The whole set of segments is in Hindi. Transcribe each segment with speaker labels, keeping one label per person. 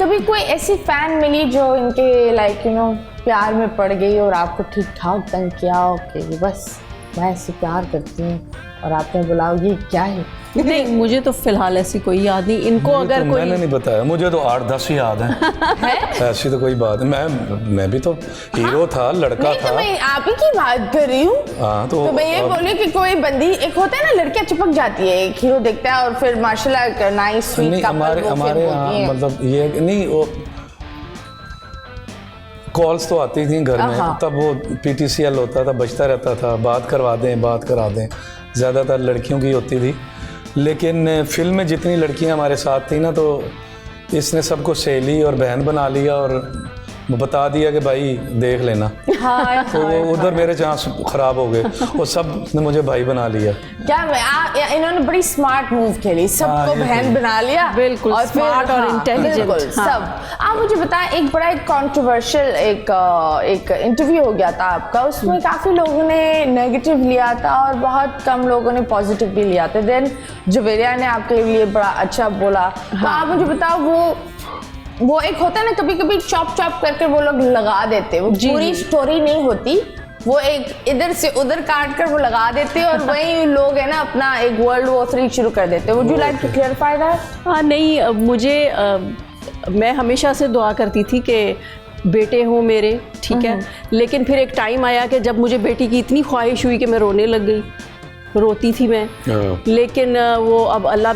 Speaker 1: कभी कोई ऐसी फैन मिली जो इनके लाइक प्यार में पड़ गई और आपको ठीक ठाक तंग किया कि बस मैं ऐसे प्यार करती हूँ और आपने बोला ये क्या है?
Speaker 2: नहीं, मुझे तो फिलहाल ऐसी कोई याद नहीं। इनको अगर
Speaker 3: तो
Speaker 2: कोई
Speaker 3: मैंने नहीं बताया, मुझे तो 8-10 ही याद है। ऐसी तो कोई बात नहीं, मैं भी तो हीरो था, लड़का
Speaker 1: नहीं,
Speaker 3: था।
Speaker 1: तो मैं आप ही की बात कर रही हूँ।
Speaker 3: हाँ
Speaker 1: तो मैं ये बोली कि कोई बंदी एक होता है ना, लड़कियां चिपक जाती है, एक हीरो देखता है और फिर माशाल्लाह नाइस स्वीट
Speaker 3: नहीं,
Speaker 1: कपल
Speaker 3: हमारे यहाँ मतलब ये नहीं, वो कॉल्स तो आती थी घर में, तब वो PTCL होता था, बजता रहता था, बात करा दें, ज़्यादातर लड़कियों की होती थी। लेकिन फिल्म में जितनी लड़कियां हमारे साथ थी ना, तो इसने सबको सहेली और बहन बना लिया और बता दिया कि भाई देख लेना।
Speaker 1: हाँ,
Speaker 3: तो उधर मेरे चांस खराब हो गए, वो सब ने मुझे भाई बना लिया।
Speaker 1: क्या इन्होंने बड़ी स्मार्ट मूव खेली, सबको बहन बना लिया।
Speaker 2: बिल्कुल,
Speaker 1: और
Speaker 2: स्मार्ट और इंटेलिजेंट
Speaker 1: सब। आप मुझे बताएं, एक बड़ा कंट्रोवर्शियल एक इंटरव्यू हो गया था आपका, उसमें काफी लोगों ने नेगेटिव लिया था और बहुत कम लोगों ने पॉजिटिव भी लिया था। देन जुवेरिया ने आपके लिए बड़ा अच्छा बोला। तो आप मुझे बताओ, वो एक होता है ना, कभी कभी चॉप करके वो लोग लगा देते, वो पूरी स्टोरी नहीं होती, वो एक इधर से उधर काट कर वो लगा देते और वही लोग है ना अपना एक World War III शुरू कर देते। Would you like to clarify that?
Speaker 2: हाँ, नहीं, मुझे मैं हमेशा से दुआ करती थी कि बेटे हों मेरे, ठीक है। लेकिन फिर एक टाइम आया कि जब मुझे बेटी की इतनी ख्वाहिश हुई कि मैं रोने लग गई, रोती थी मैं। लेकिन वो अब अल्लाह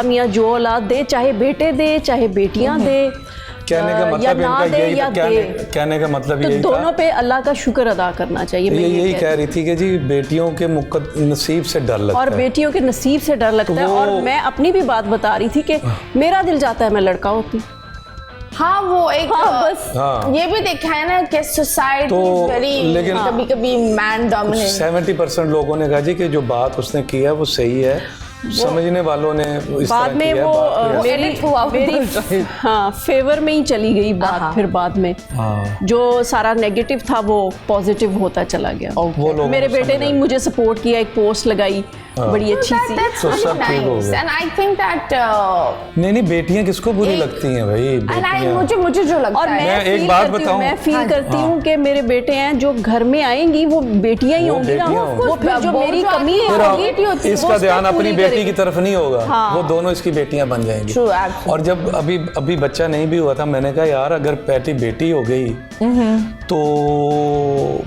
Speaker 2: मियाँ जो औलाद दे, चाहे बेटे दे चाहे बेटियां दे,
Speaker 3: कहने का मतलब इनका यही, कहने का मतलब यही था,
Speaker 2: दोनों पे अल्लाह का शुक्र अदा करना चाहिए।
Speaker 3: ये यही कह रही थी कि जी बेटियों के नसीब से डर लगता है,
Speaker 2: और बेटियों के नसीब से डर लगता है। और मैं अपनी भी बात बता रही थी कि मेरा दिल जाता है मैं लड़का होती।
Speaker 1: हाँ, वो एक
Speaker 2: बस
Speaker 1: ये भी देखा है ना कि सोसाइटी
Speaker 3: तो,
Speaker 1: वेरी,
Speaker 3: लेकिन
Speaker 1: कभी मैन डोमिनेट।
Speaker 3: 70% लोगों ने कहा जी कि जो बात उसने की है वो सही है, समझने वालों ने इस
Speaker 2: बाद में वो मेरी हाँ फेवर में ही चली गई बात। फिर बाद में जो सारा नेगेटिव था वो पॉजिटिव होता चला गया। मेरे बेटे ने मुझे सपोर्ट किया, एक पोस्ट लगाई बड़ी अच्छी सी।
Speaker 3: तो सब ठीक हो गया।
Speaker 1: एंड आई थिंक दैट
Speaker 3: नहीं, बेटियां किसको बुरी लगती हैं भाई?
Speaker 1: मुझे जो लगता
Speaker 2: और
Speaker 1: है,
Speaker 3: मैं एक बात बताऊं,
Speaker 2: मैं फील करती हूँ कि मेरे बेटे हैं जो घर में आएंगी वो बेटियां ही होंगी ना, वो फिर जो मेरी कमी है
Speaker 3: इसका ध्यान अपनी बेटी की तरफ नहीं होगा, वो दोनों इसकी बेटियां बन जाएंगी। और जब अभी बच्चा नहीं भी हुआ था, मैंने कहा यार अगर बेटी हो गई तो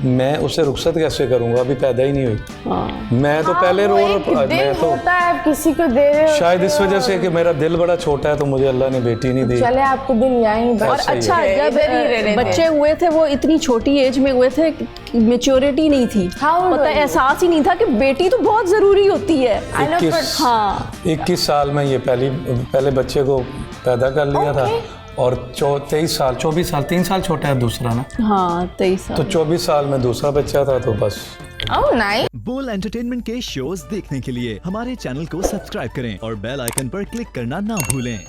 Speaker 3: मैं उसे रुखसत कैसे करूंगा, अभी पैदा ही नहीं हुई। मैं तो पहले मैं तो
Speaker 1: होता है किसी को दे रहे हो,
Speaker 3: शायद इस वजह से कि मेरा दिल बड़ा छोटा है तो मुझे अल्लाह ने बेटी नहीं दी।
Speaker 1: चले आपको दिल यहीं।
Speaker 2: और अच्छा, जब बच्चे हुए थे वो इतनी छोटी एज में हुए थे, मेच्योरिटी नहीं थी, पता एहसास ही नहीं था कि बेटी तो बहुत जरूरी होती है।
Speaker 3: 21 साल में ये पहले बच्चे को पैदा कर लिया था और 24 साल 3 साल छोटा है दूसरा ना।
Speaker 2: हाँ, 23 साल।
Speaker 3: तो 24 साल में दूसरा बच्चा था, तो बस।
Speaker 1: नाइस।
Speaker 4: बोल एंटरटेनमेंट के शोज देखने के लिए हमारे चैनल को सब्सक्राइब करें और बेल आइकन पर क्लिक करना ना भूलें।